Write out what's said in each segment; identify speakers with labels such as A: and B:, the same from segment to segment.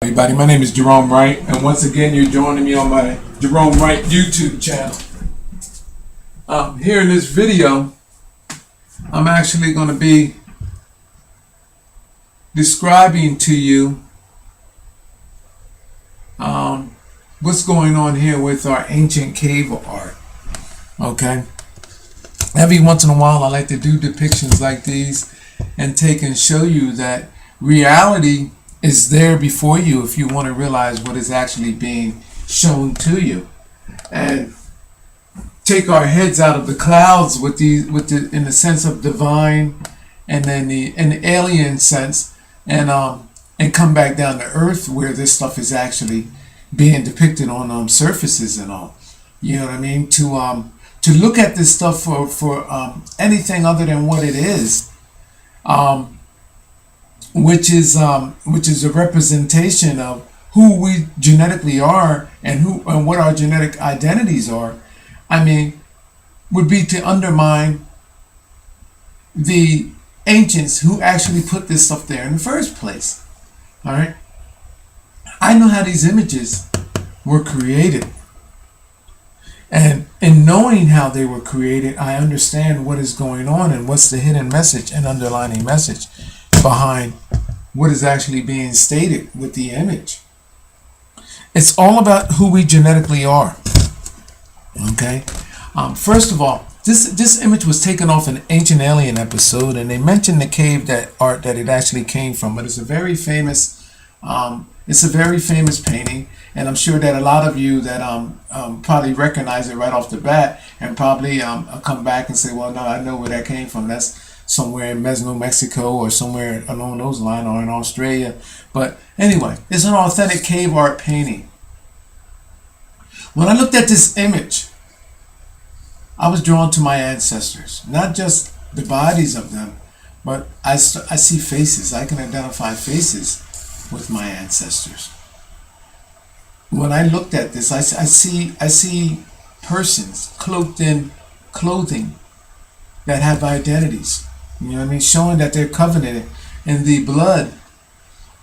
A: Everybody, my name is Gerone Wright, and once again, you're joining me on my Gerone Wright YouTube channel. Here in this video, I'm actually going to be describing to you what's going on here with our ancient cave art. Okay? Every once in a while, I like to do depictions like these and take and show you that reality is there before you if you want to realize what is actually being shown to you, and take our heads out of the clouds with the in the sense of divine, and then in the alien sense, and come back down to earth where this stuff is actually being depicted on surfaces and all. You know what I mean? To look at this stuff for anything other than what it is. Which is a representation of who we genetically are and what our genetic identities are. I mean, would be to undermine the ancients who actually put this stuff there in the first place. All right, I know how these images were created, and in knowing how they were created, I understand what is going on and what's the hidden message and underlining message behind what is actually being stated with the image. It's all about who we genetically are. Okay. First of all, this image was taken off an Ancient Alien episode, and they mentioned the cave that it actually came from. But it's a very famous painting, and I'm sure that a lot of you that probably recognize it right off the bat, and probably come back and say, well, no, I know where that came from. That's somewhere in New Mexico or somewhere along those lines, or in Australia. But anyway, it's an authentic cave art painting. When I looked at this image, I was drawn to my ancestors. Not just the bodies of them, but I see faces. I can identify faces with my ancestors. When I looked at this, I see persons cloaked in clothing that have identities. You know what I mean? Showing that they're covenanted in the blood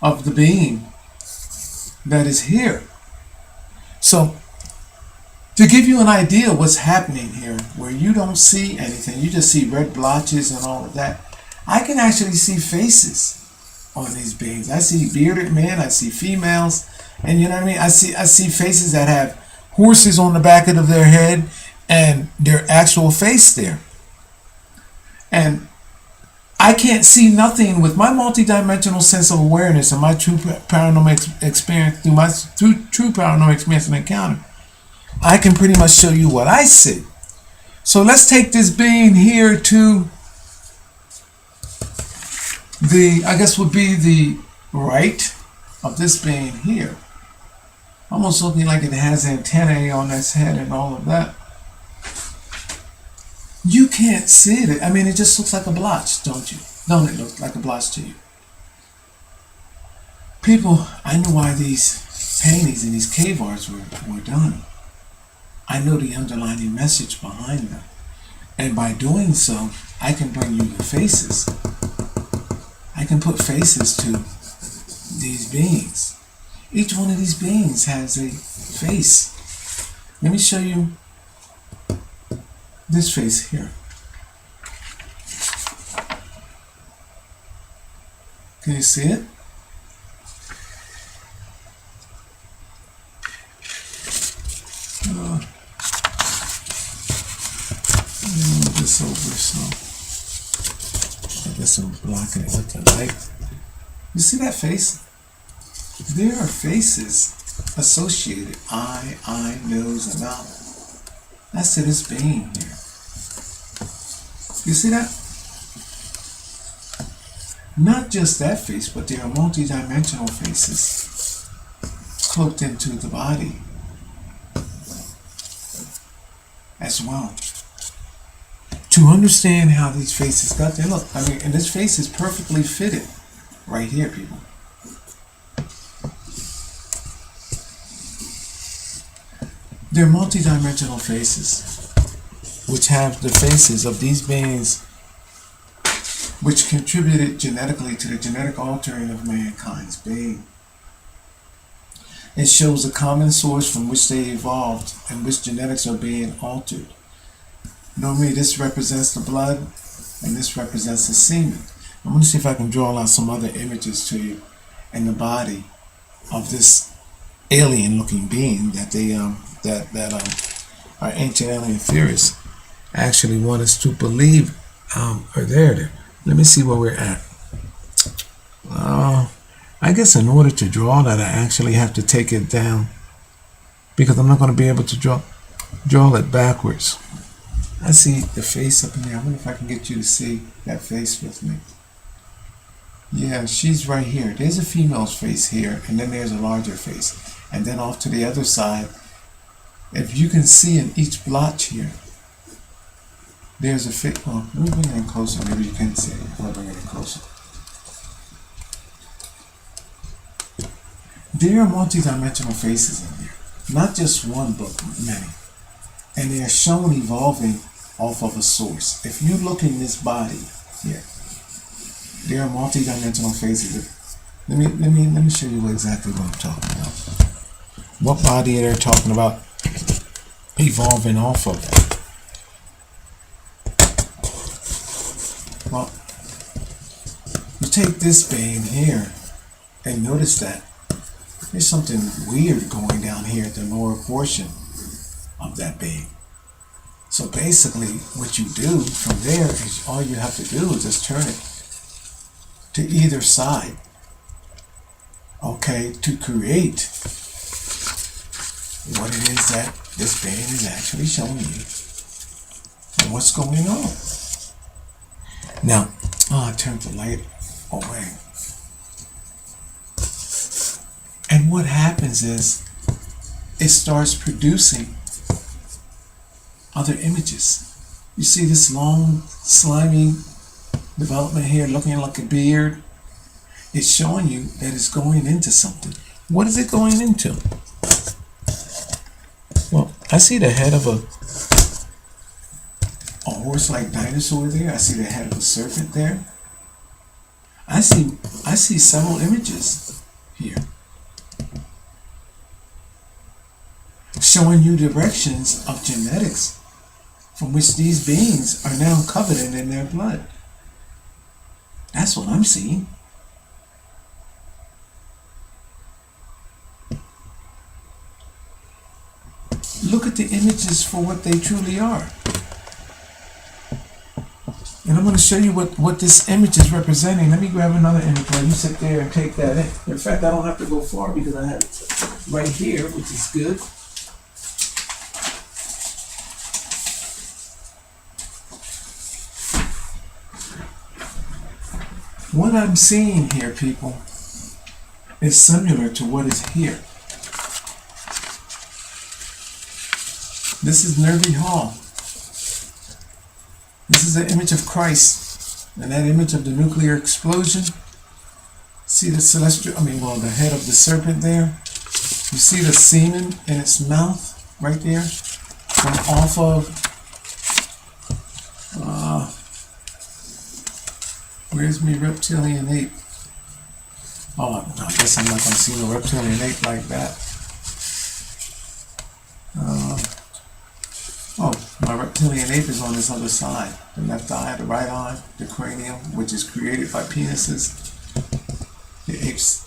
A: of the being that is here. So, to give you an idea of what's happening here, where you don't see anything, you just see red blotches and all of that, I can actually see faces on these beings. I see bearded men, I see females, and you know what I mean? I see faces that have horses on the back of their head and their actual face there. And I can't see nothing with my multidimensional sense of awareness and my true paranormal experience, through true paranormal experience and encounter. I can pretty much show you what I see. So let's take this being here to I guess would be the right of this being here. Almost looking like it has antennae on its head and all of that. You can't see it. I mean, it just looks like a blotch, don't you? Don't it look like a blotch to you? People, I know why these paintings and these cave arts were done. I know the underlying message behind them. And by doing so, I can bring you the faces. I can put faces to these beings. Each one of these beings has a face. Let me show you this face here. Can you see it? Move this over so I guess I'm blocking it with the light. You see that face? There are faces associated, eye, nose, and mouth. That's to this being here. You see that? Not just that face, but there are multi-dimensional faces cloaked into the body as well. To understand how these faces got there, look, I mean, and this face is perfectly fitted right here, people. They're multi-dimensional faces, which have the faces of these beings which contributed genetically to the genetic altering of mankind's being. It shows a common source from which they evolved and which genetics are being altered. Normally this represents the blood and this represents the semen. I'm going to see if I can draw out some other images to you in the body of this alien looking being that they our ancient alien theorists actually want us to believe are there. Let me see where we're at. I guess in order to draw that I actually have to take it down because I'm not going to be able to draw it backwards. I see the face up in there. I wonder if I can get you to see that face with me. Yeah, she's right here. There's a female's face here, and then there's a larger face. And then off to the other side, if you can see in each blotch here, there's a face. Oh, let me bring it in closer. Maybe you can see it. I'll bring it in closer. There are multi-dimensional faces in there. Not just one, but many. And they are shown evolving off of a source. If you look in this body here, there are multi-dimensional faces. Let me show you exactly what I'm talking about. What body they're talking about evolving off of. Well, you take this being here and notice that there's something weird going down here at the lower portion of that being. So basically what you do from there is all you have to do is just turn it to either side, okay, to create what it is that this being is actually showing you and what's going on. Now, I turned the light away. And what happens is it starts producing other images. You see this long, slimy development here looking like a beard. It's showing you that it's going into something. What is it going into? Well, I see the head of a horse-like dinosaur there. I see the head of a serpent there. I see several images here showing you directions of genetics from which these beings are now coveted in their blood. That's what I'm seeing. Look at the images for what they truly are. And I'm going to show you what this image is representing. Let me grab another image while you sit there and take that in. In fact, I don't have to go far because I have it right here, which is good. What I'm seeing here, people, is similar to what is here. This is Nervy Hall. This is an image of Christ, and that image of the nuclear explosion. See the the head of the serpent there? You see the semen in its mouth right there? From off of, where's me reptilian ape? Oh, I guess I'm not going to see no reptilian ape like that. My reptilian ape is on this other side. The left eye, the right eye, the cranium, which is created by penises. The ape's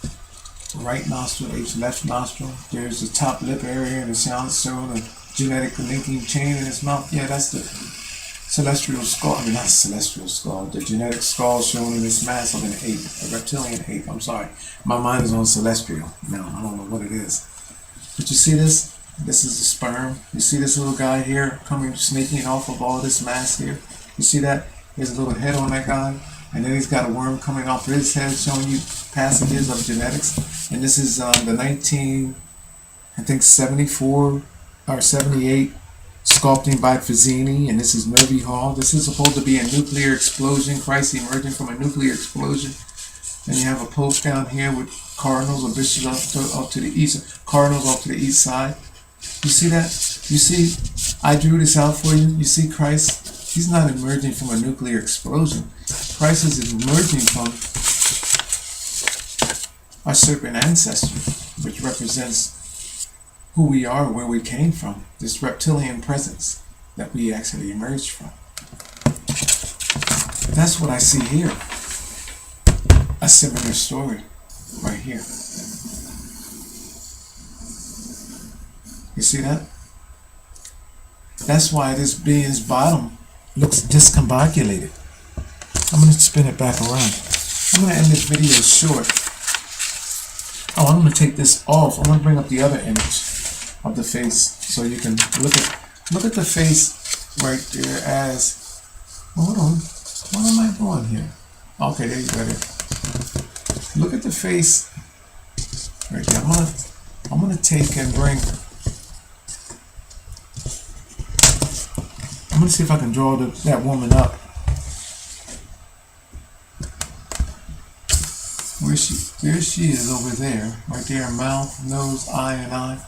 A: right nostril, ape's left nostril. There's the top lip area and the sound showing a genetic linking chain in its mouth. Yeah, that's the celestial skull. Not celestial skull. The genetic skull shown in this mass of an ape, a reptilian ape. I'm sorry. My mind is on celestial. Now, I don't know what it is. But you see this? This is the sperm. You see this little guy here coming, sneaking off of all this mass here? You see that? There's a little head on that guy. And then he's got a worm coming off of his head showing you passages of genetics. And this is the 74 or 78 sculpting by Fazzini. And this is Nervy Hall. This is supposed to be a nuclear explosion. Christ emerging from a nuclear explosion. And you have a pope down here with cardinals or bishops off to the east. Cardinals off to the east side. You see that? You see, I drew this out for you. You see Christ? He's not emerging from a nuclear explosion. Christ is emerging from our serpent ancestor, which represents who we are, where we came from, this reptilian presence that we actually emerged from. That's what I see here. A similar story right here. You see that? That's why this being's bottom looks discombobulated. I'm going to spin it back around. I'm going to end this video short. Oh, I'm going to take this off. I'm going to bring up the other image of the face so you can look at the face right there as, hold on, what am I doing here? Okay, there you got it. Look at the face right there. I'm gonna take and bring, I'm gonna see if I can draw that woman up. There she is over there, right there, mouth, nose, eye, and eye.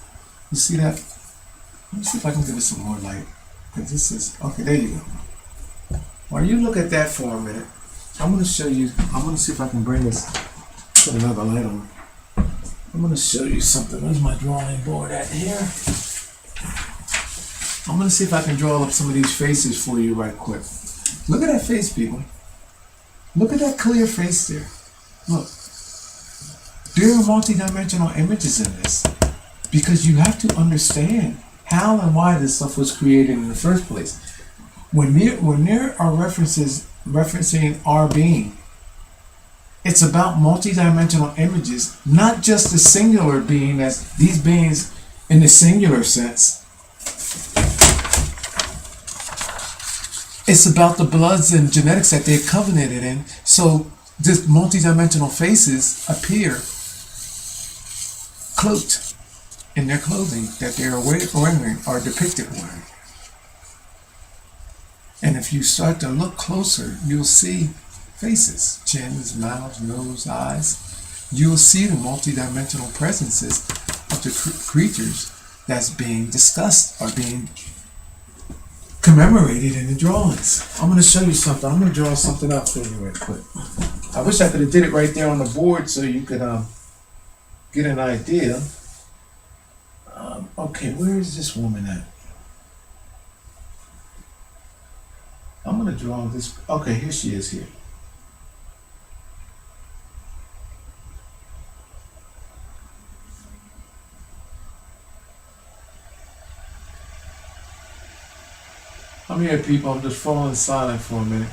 A: You see that? Let me see if I can give it some more light. Because this is, okay, there you go. While you look at that for a minute, I'm going to show you, I'm going to see if I can bring this, put another light on. I'm going to show you something. Where's my drawing board at here? I'm going to see if I can draw up some of these faces for you right quick. Look at that face, people. Look at that clear face there. Look. There are multidimensional images in this because you have to understand how and why this stuff was created in the first place. When there are references referencing our being, it's about multidimensional images, not just the singular being as these beings in the singular sense. It's about the bloods and genetics that they're covenanted in. So this multidimensional faces appear cloaked in their clothing that they're wearing or depicted wearing. And if you start to look closer, you'll see faces, chins, mouths, nose, eyes. You'll see the multidimensional presences of the creatures that's being discussed or being commemorated in the drawings. I'm going to show you something. I'm going to draw something up for you right quick. I wish I could have did it right there on the board so you could get an idea. Okay, where is this woman at? I'm going to draw this. Okay, here she is here. I'm here, people. I'm just falling silent for a minute.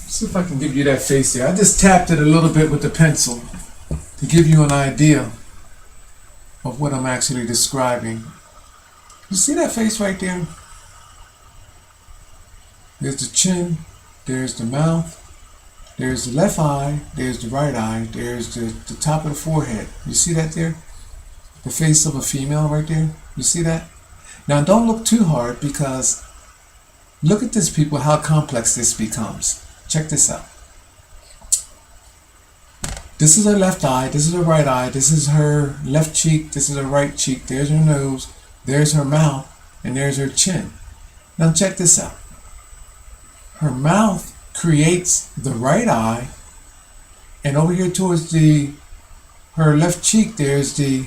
A: See if I can give you that face there. I just tapped it a little bit with the pencil to give you an idea of what I'm actually describing. You see that face right there? There's the chin, there's the mouth, there's the left eye, there's the right eye, there's the top of the forehead. You see that there? The face of a female right there? You see that? Now don't look too hard because look at this, people, how complex this becomes. Check this out. This is her left eye, this is her right eye, this is her left cheek, this is her right cheek, there's her nose, there's her mouth, and there's her chin. Now check this out. Her mouth creates the right eye, and over here towards her left cheek, there's the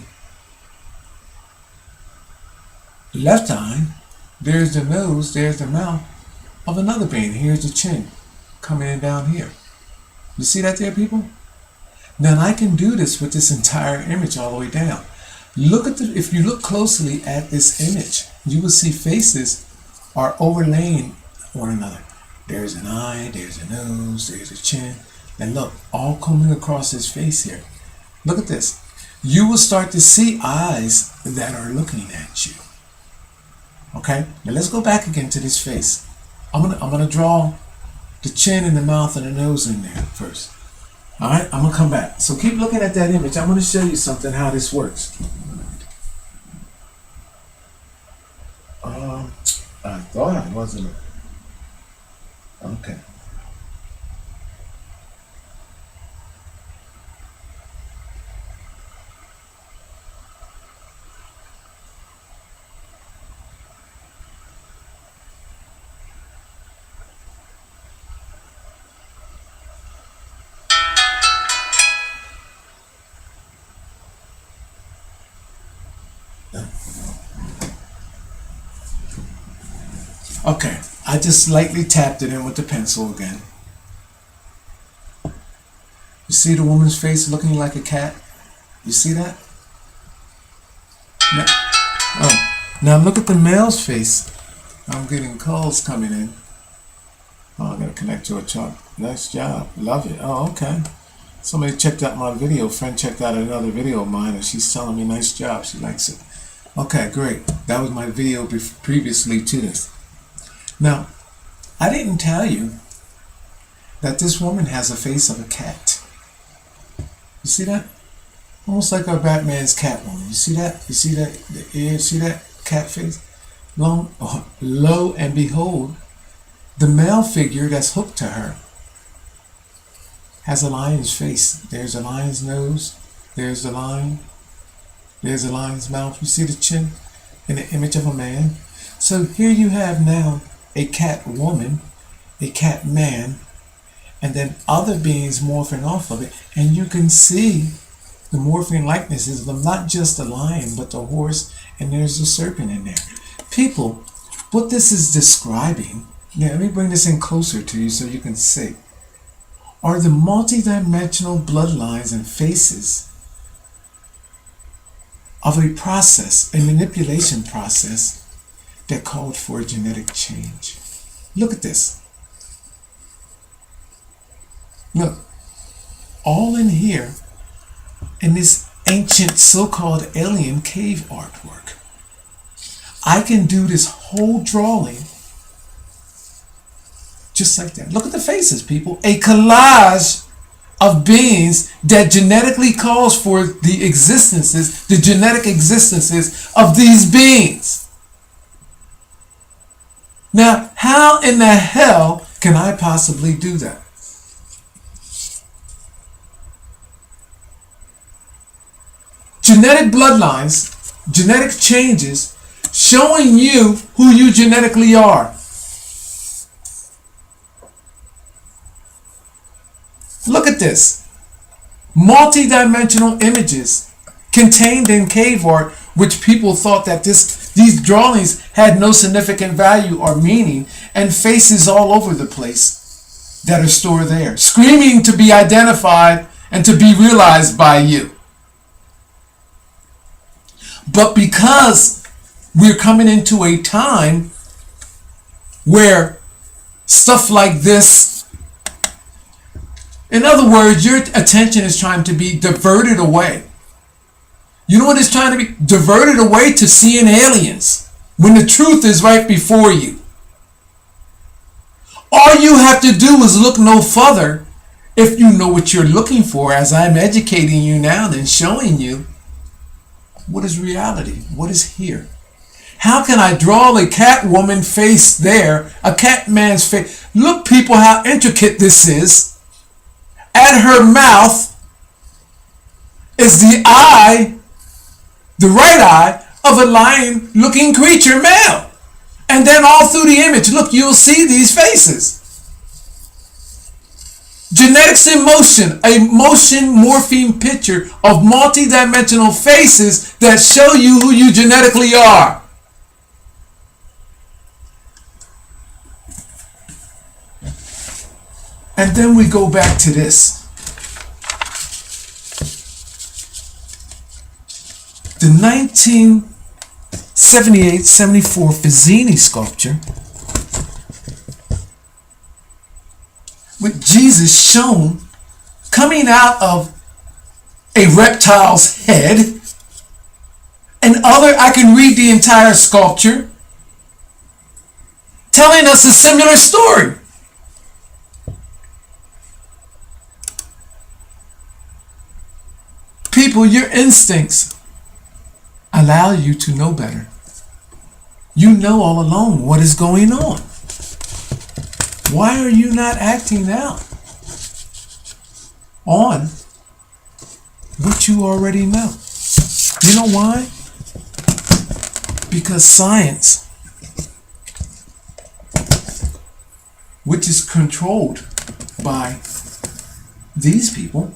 A: left eye, there's the nose, there's the mouth of another being. Here's the chin coming in down here. You see that there, people? Now I can do this with this entire image all the way down. If you look closely at this image, you will see faces are overlaying one another. There's an eye, there's a nose, there's a chin, and look, all coming across his face here. Look at this. You will start to see eyes that are looking at you. Okay, now let's go back again to this face. I'm gonna draw the chin and the mouth and the nose in there first. All right, I'm gonna come back. So keep looking at that image. I'm gonna show you something how this works. I thought I wasn't. Okay. Okay, I just lightly tapped it in with the pencil again. You see the woman's face looking like a cat? You see that? Now, now look at the male's face. I'm getting calls coming in. Oh, I'm going to connect to a chart. Nice job. Love it. Oh, okay. Somebody checked out my video. Friend checked out another video of mine, and she's telling me nice job. She likes it. Okay, great. That was my video previously to this. Now, I didn't tell you that this woman has a face of a cat. You see that? Almost like our Batman's Catwoman. You see that? You see that? The ear? See that cat face? Lo and behold, the male figure that's hooked to her has a lion's face. There's a lion's nose. There's the lion. There's a lion's mouth. You see the chin in the image of a man? So here you have now a cat woman, a cat man, and then other beings morphing off of it. And you can see the morphing likenesses of them, not just the lion, but the horse, and there's the serpent in there. People, what this is describing, now let me bring this in closer to you so you can see, are the multidimensional bloodlines and faces of a process, a manipulation process that called for a genetic change. Look at this. Look, all in here in this ancient so-called alien cave artwork. I can do this whole drawing just like that. Look at the faces, people. A collage of beings that genetically calls for the existences, the genetic existences of these beings. Now, how in the hell can I possibly do that? Genetic bloodlines, genetic changes, showing you who you genetically are. Look at this. Multi-dimensional images contained in cave art, which people thought that these drawings had no significant value or meaning, and faces all over the place that are stored there, screaming to be identified and to be realized by you. But because we're coming into a time where stuff like this, in other words, your attention is trying to be diverted away. You know what it's trying to be? Diverted away to seeing aliens when the truth is right before you. All you have to do is look no further if you know what you're looking for, as I'm educating you now and showing you what is reality, what is here. How can I draw a cat woman face there, a cat man's face? Look, people, how intricate this is. At her mouth is the eye, the right eye of a lion-looking creature, male. And then all through the image, look, you'll see these faces. Genetics in motion, a motion morphine picture of multi-dimensional faces that show you who you genetically are. And then we go back to this. The 1978-74 Fazzini sculpture with Jesus shown coming out of a reptile's head. And I can read the entire sculpture telling us a similar story. People, your instincts allow you to know better. You know all along what is going on. Why are you not acting out on what you already know? You know why? Because science, which is controlled by these people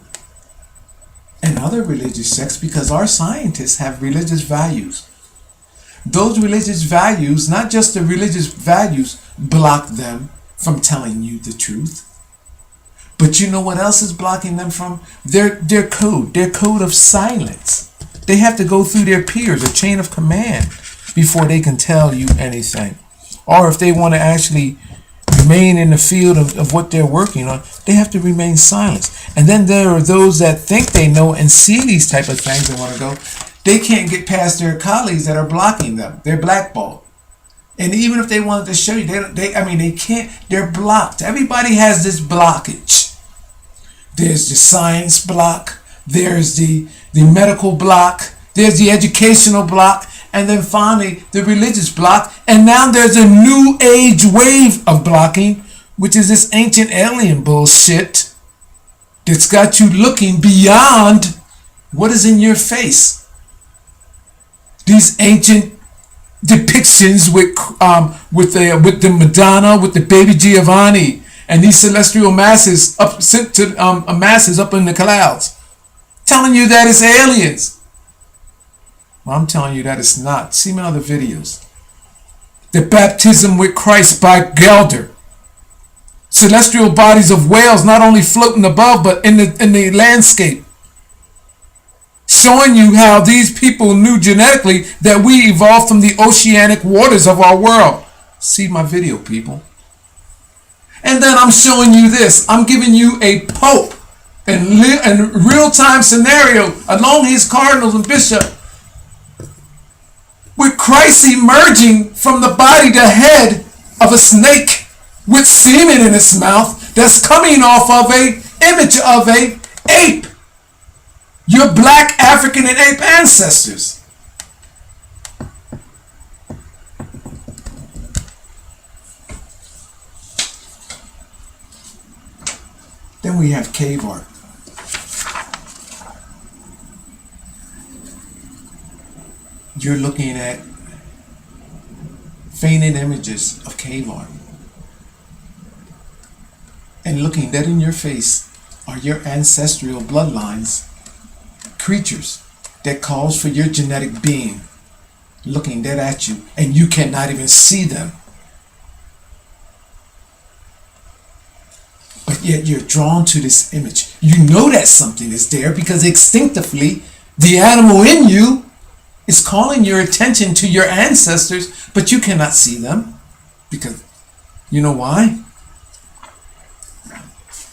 A: and other religious sects, because our scientists have religious values. Those religious values, not just the religious values, block them from telling you the truth. But you know what else is blocking them from? Their code of silence. They have to go through their peers, a chain of command, before they can tell you anything. Or if they want to actually remain in the field of what they're working on, they have to remain silent. And then there are those that think they know and see these type of things and want to go. They can't get past their colleagues that are blocking them. They're blackballed. And even if they wanted to show you, they can't. They're blocked. Everybody has this blockage. There's the science block. There's the medical block. There's the educational block. And then finally, the religious block. And now there's a new age wave of blocking, which is this ancient alien bullshit that's got you looking beyond what is in your face. These ancient depictions with the Madonna, with the baby Giovanni, and these celestial masses sent to masses up in the clouds, telling you that it's aliens. Well, I'm telling you that it's not. See my other videos. The baptism with Christ by Gelder. Celestial bodies of whales not only floating above, but in the landscape. Showing you how these people knew genetically that we evolved from the oceanic waters of our world. See my video, people. And then I'm showing you this. I'm giving you a pope in real-time scenario along his cardinals and bishop, with Christ emerging from the body, the head of a snake with semen in its mouth that's coming off of a image of a ape. Your black African and ape ancestors. Then we have cave art. You're looking at fainted images of cave art. And looking dead in your face are your ancestral bloodlines, creatures that calls for your genetic being, looking dead at you, and you cannot even see them. But yet you're drawn to this image. You know that something is there because instinctively the animal in you is calling your attention to your ancestors, but you cannot see them. Because, you know why?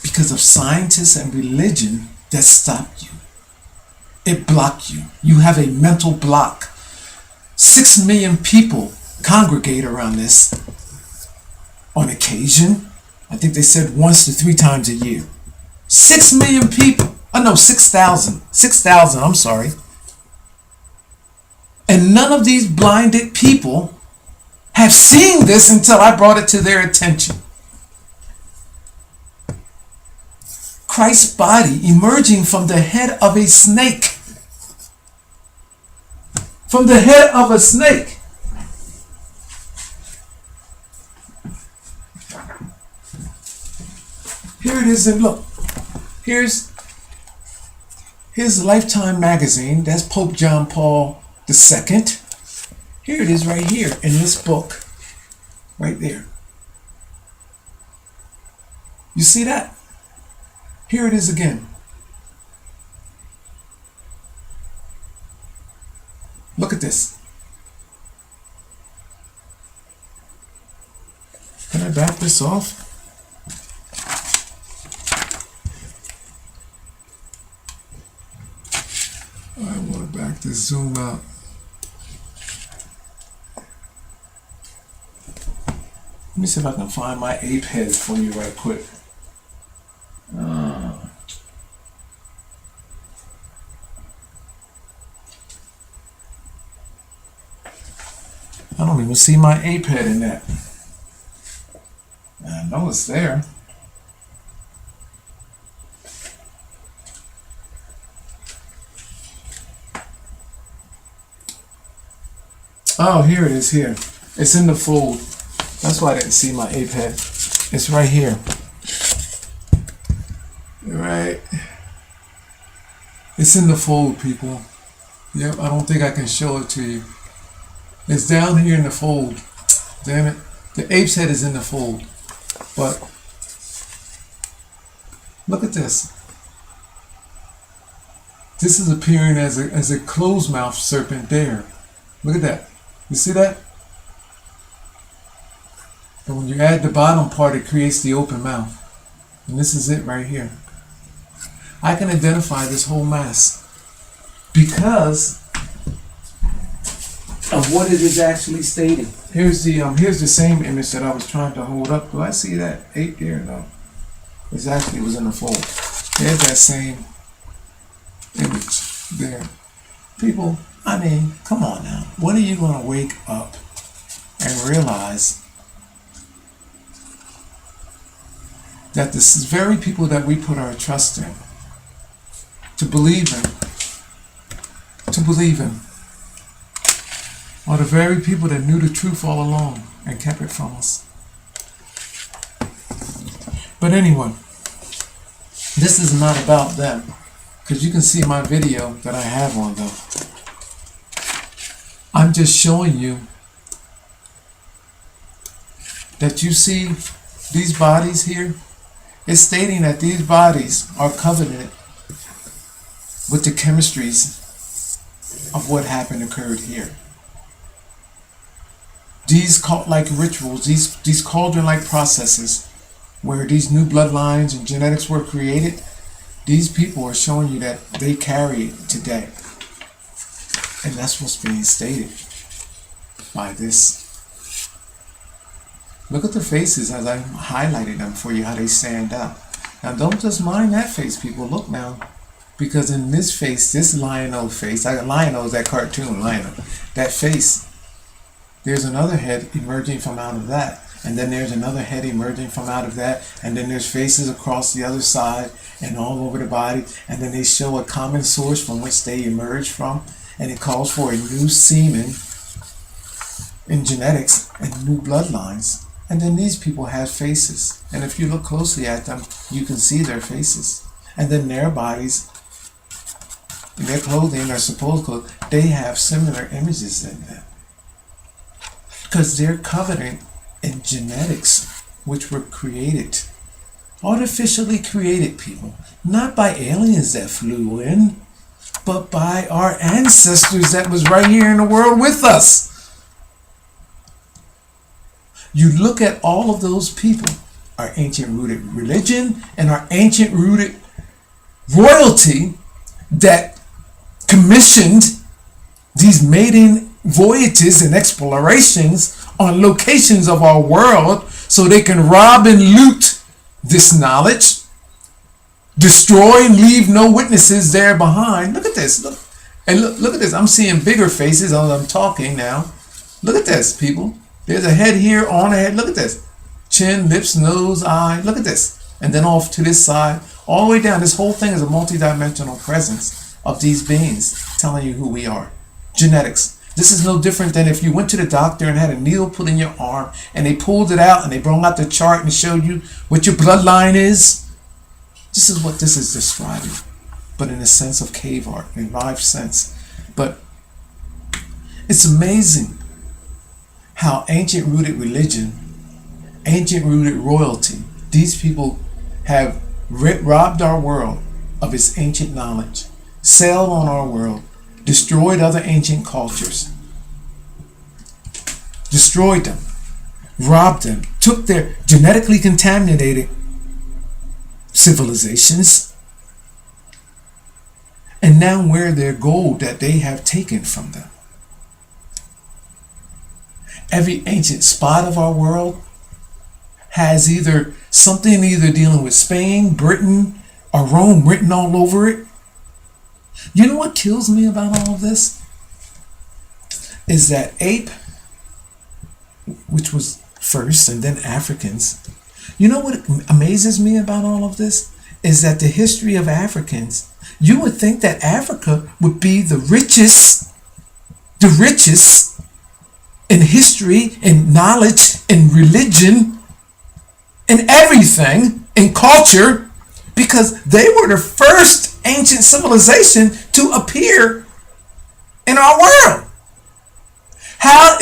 A: Because of scientists and religion that stopped you. It blocked you. You have a mental block. 6 million people congregate around this on occasion. I think they said once to 3 times a year. 6 million people. Oh no, 6,000. 6,000, I'm sorry. And none of these blinded people have seen this until I brought it to their attention. Christ's body emerging from the head of a snake. From the head of a snake. Here it is, and look. Here's Lifetime magazine. That's Pope John Paul II. Here it is right here in this book. Right there. You see that? Here it is again. Look at this. Can I back this off? I want to back this zoom out. Let me see if I can find my ape head for you right quick. I don't even see my ape head in that. I know it's there. Oh, here it is here. It's in the fold. That's why I didn't see my ape head. It's right here. Right. It's in the fold, people. Yep, I don't think I can show it to you. It's down here in the fold. Damn it. The ape's head is in the fold. But look at this. This is appearing as a closed mouth serpent there. Look at that. You see that? And when you add the bottom part, it creates the open mouth. And this is it right here. I can identify this whole mass because of what it is actually stating. Here's the same image that I was trying to hold up. Do I see that ape there? No. It actually was in the fold. There's that same image there. People, I mean, come on now. When are you going to wake up and realize that this is very people that we put our trust in, to believe in, are the very people that knew the truth all along and kept it from us. But anyway, this is not about them, because you can see my video that I have on them. I'm just showing you that you see these bodies here. It's stating that these bodies are covenanted with the chemistries of what occurred here. These cult-like rituals, these cauldron-like processes where these new bloodlines and genetics were created, these people are showing you that they carry it today. And that's what's being stated by this. Look at the faces as I highlighted them for you, how they stand out. Now don't just mind that face, people. Look now. Because in this face, this Lion-O face, Lion-O is that cartoon, Lion-O. That face, there's another head emerging from out of that. And then there's another head emerging from out of that. And then there's faces across the other side and all over the body. And then they show a common source from which they emerge from. And it calls for a new semen in genetics and new bloodlines. And then these people have faces. And if you look closely at them, you can see their faces. And then their bodies, their clothing, their supposed clothes, they have similar images in them. Because they're covered in genetics which were created, artificially created, people. Not by aliens that flew in, but by our ancestors that was right here in the world with us. You look at all of those people, our ancient rooted religion and our ancient rooted royalty that commissioned these maiden voyages and explorations on locations of our world so they can rob and loot this knowledge, destroy and leave no witnesses there behind. Look at this. Look. And look at this. I'm seeing bigger faces as I'm talking now. Look at this, people. There's a head here on a head. Look at this. Chin, lips, nose, eye. Look at this. And then off to this side. All the way down. This whole thing is a multidimensional presence of these beings telling you who we are. Genetics. This is no different than if you went to the doctor and had a needle put in your arm and they pulled it out and they brought out the chart and showed you what your bloodline is. This is what this is describing. But in a sense of cave art, in live sense. But it's amazing how ancient rooted religion, ancient rooted royalty, these people have robbed our world of its ancient knowledge, sailed on our world, destroyed other ancient cultures, destroyed them, robbed them, took their genetically contaminated civilizations, and now wear their gold that they have taken from them. Every ancient spot of our world has either something dealing with Spain, Britain, or Rome written all over it. You know what kills me about all of this? Is that ape, which was first, and then Africans. You know what amazes me about all of this? Is that the history of Africans, you would think that Africa would be the richest in history, in knowledge, in religion, in everything, in culture, because they were the first ancient civilization to appear in our world. How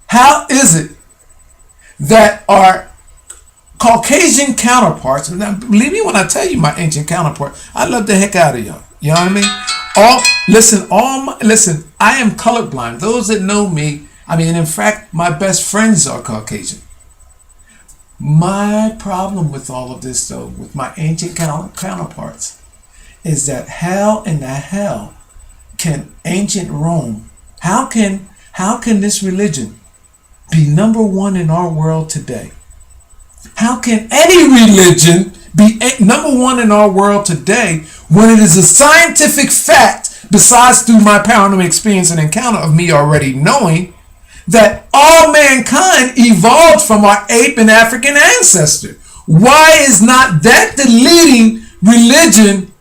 A: How is it that our Caucasian counterparts, and now, believe me when I tell you my ancient counterpart, I love the heck out of y'all. You know what I mean? Listen, I am colorblind. Those that know me, I mean, in fact, my best friends are Caucasian. My problem with all of this, though, with my ancient counterparts, is that how in the hell can ancient Rome, how can this religion be number one in our world today? How can any religion be number one in our world today when it is a scientific fact, besides through my paranormal experience and encounter of me already knowing, that all mankind evolved from our ape and African ancestor? Why is not that the leading religion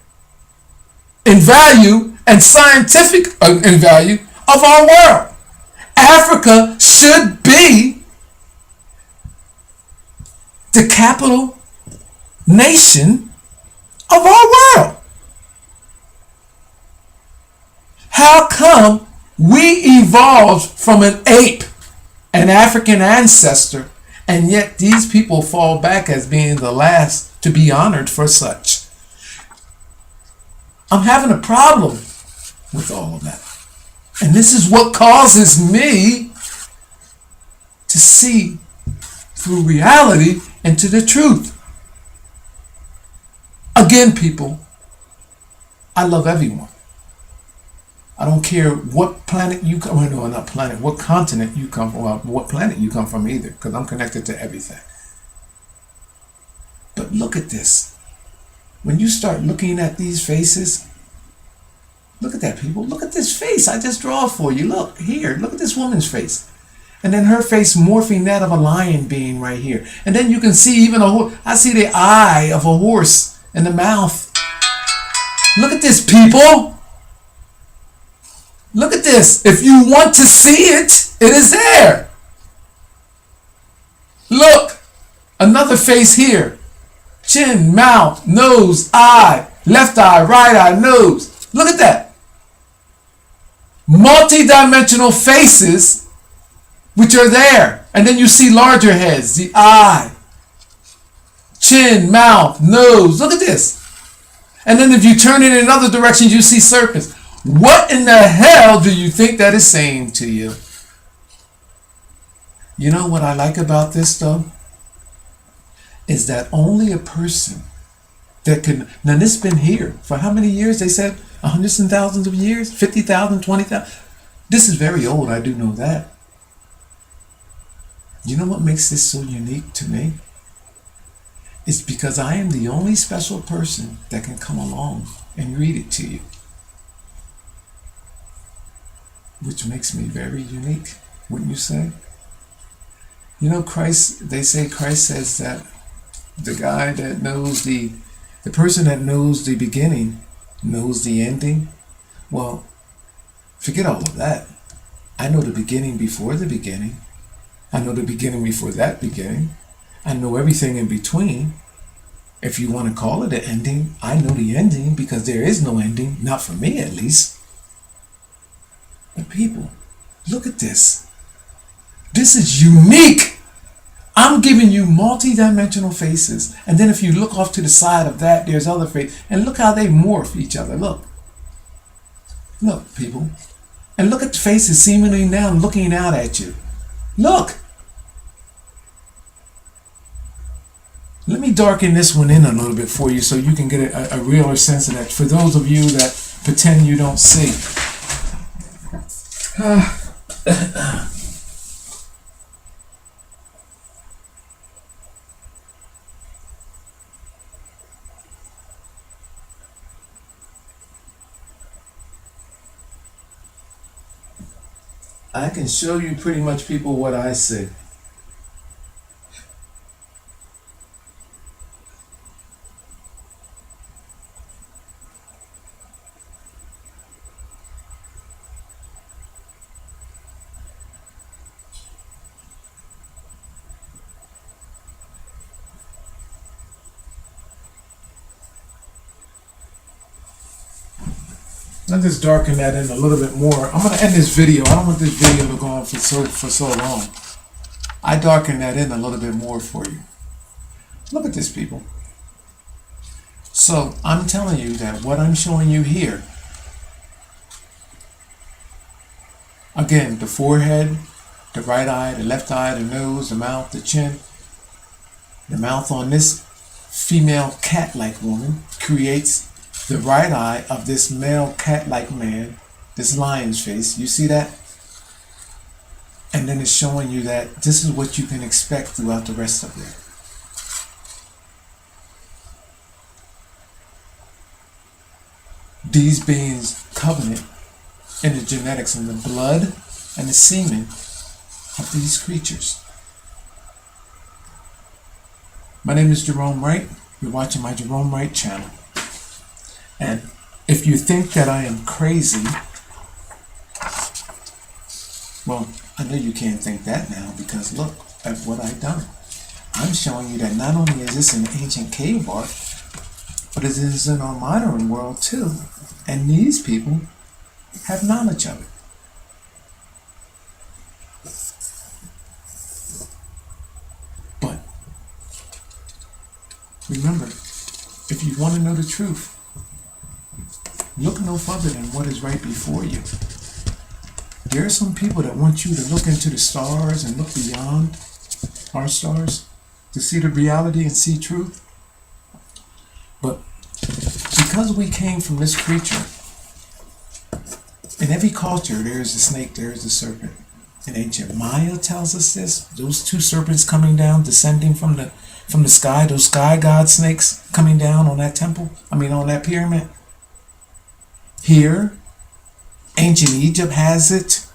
A: in value and scientific in value of our world? Africa should be the capital nation of our world. How come we evolved from an ape, an African ancestor, and yet these people fall back as being the last to be honored for such? I'm having a problem with all of that. And this is what causes me to see through reality into the truth. Again, people, I love everyone. I don't care what planet you come, no, not planet, what continent you come from, what planet you come from either, because I'm connected to everything. But look at this. When you start looking at these faces, look at that, people. Look at this face I just draw for you. Look here. Look at this woman's face. And then her face morphing that of a lion being right here. And then you can see even a horse. I see the eye of a horse in the mouth. Look at this, people. Look at this. If you want to see it, it is there. Look. Another face here. Chin, mouth, nose, eye, left eye, right eye, nose. Look at that. Multi-dimensional faces which are there. And then you see larger heads, the eye, chin, mouth, nose. Look at this. And then if you turn it in other directions, you see serpents. What in the hell do you think that is saying to you? You know what I like about this, though? Is that only a person that can... Now, this has been here for how many years? They said hundreds and thousands of years? 50,000, 20,000? This is very old, I do know that. You know what makes this so unique to me? It's because I am the only special person that can come along and read it to you. Which makes me very unique, wouldn't you say? You know, Christ, they say Christ says that the guy that knows the person that knows the beginning knows the ending. Well, forget all of that. I know the beginning before the beginning. I know the beginning before that beginning. I know everything in between. If you want to call it an ending, I know the ending because there is no ending, not for me at least. But people, look at this. This is unique. I'm giving you multi-dimensional faces. And then if you look off to the side of that, there's other faces. And look how they morph each other. Look. Look, people. And look at the faces seemingly now looking out at you. Look. Let me darken this one in a little bit for you so you can get a realer sense of that. For those of you that pretend you don't see. I can show you pretty much, people, what I see. Let's just darken that in a little bit more. I'm going to end this video. I don't want this video to go on for so long. I darken that in a little bit more for you. Look at this, people. So I'm telling you that what I'm showing you here, again, the forehead, the right eye, the left eye, the nose, the mouth, the chin, the mouth on this female cat-like woman creates the right eye of this male cat-like man, this lion's face. You see that? And then it's showing you that this is what you can expect throughout the rest of it. These beings covenant in the genetics and the blood and the semen of these creatures. My name is Gerone Wright. You're watching my Gerone Wright channel. And if you think that I am crazy, well, I know you can't think that now, because look at what I've done. I'm showing you that not only is this an ancient cave art, but it is in our modern world too. And these people have knowledge of it. But remember, if you want to know the truth, look no further than what is right before you. There are some people that want you to look into the stars and look beyond our stars to see the reality and see truth. But because we came from this creature, in every culture there is a snake, there is a serpent. And ancient Maya tells us this. Those two serpents coming down, descending from the sky, those sky god snakes coming down on that temple, on that pyramid. Here, ancient Egypt has it.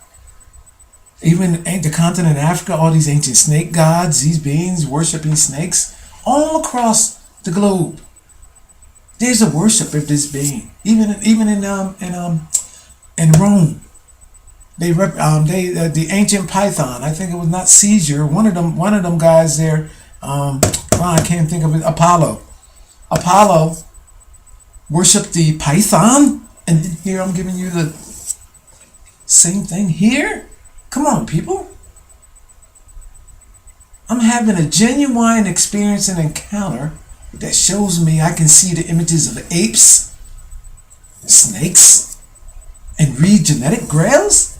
A: Even the continent of Africa, all these ancient snake gods, these beings worshiping snakes, all across the globe. There's a worship of this being. Even in Rome, the ancient Python. I think it was not Caesar. One of them guys there. I can't think of it. Apollo worshipped the Python, and here I'm giving you the same thing here. Come on, people. I'm having a genuine experience and encounter that shows me I can see the images of apes, snakes, and read genetic grails,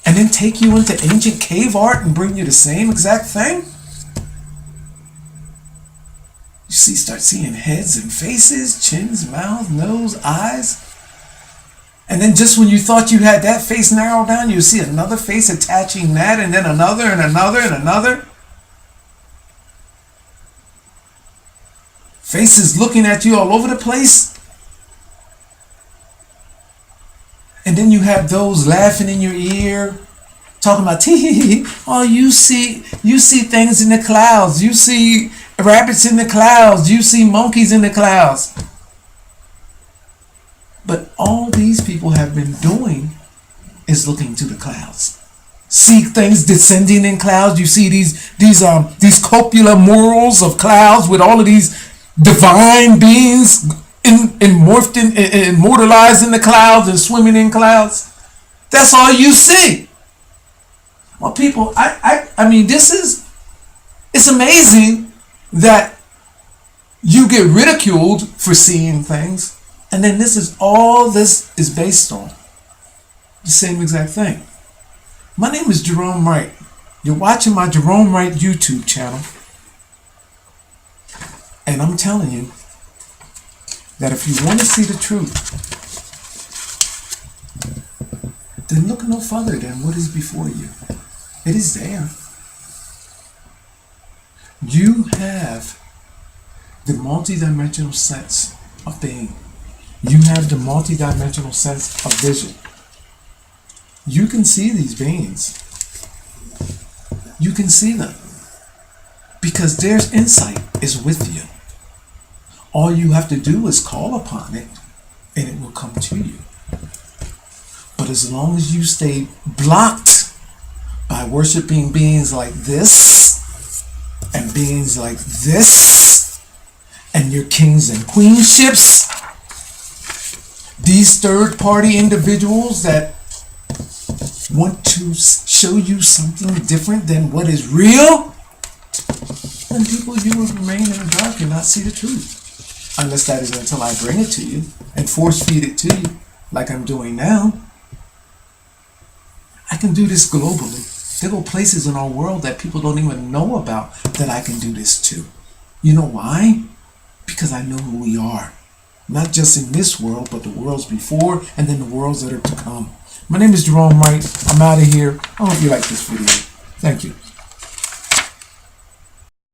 A: and then take you into ancient cave art and bring you the same exact thing. You start seeing heads and faces, chins, mouth, nose, eyes. And then just when you thought you had that face narrowed down, you see another face attaching that, and then another, and another, and another. Faces looking at you all over the place. And then you have those laughing in your ear, talking about, tee, oh, you see things in the clouds. You see rabbits in the clouds. You see monkeys in the clouds. But all these people have been doing is looking to the clouds. See things descending in clouds. You see these copula murals of clouds with all of these divine beings immortalized in the clouds and swimming in clouds. That's all you see. Well, people, it's amazing that you get ridiculed for seeing things. And then all this is based on the same exact thing. My name is Gerone Wright. You're watching my Gerone Wright YouTube channel. And I'm telling you that if you want to see the truth, then look no further than what is before you. It is there. You have the multidimensional sense of being. You have the multidimensional sense of vision. You can see these beings. You can see them. Because their insight is with you. All you have to do is call upon it, and it will come to you. But as long as you stay blocked by worshiping beings like this, and beings like this, and your kings and queenships, These third-party individuals that want to show you something different than what is real, then people, you will remain in the dark and not see the truth. Unless that is until I bring it to you and force feed it to you, like I'm doing now. I can do this globally. There are places in our world that people don't even know about that I can do this to. You know why? Because I know who we are. Not just in this world, but the worlds before and then the worlds that are to come. My name is Gerone Wright. I'm out of here. I hope you like this video. Thank you.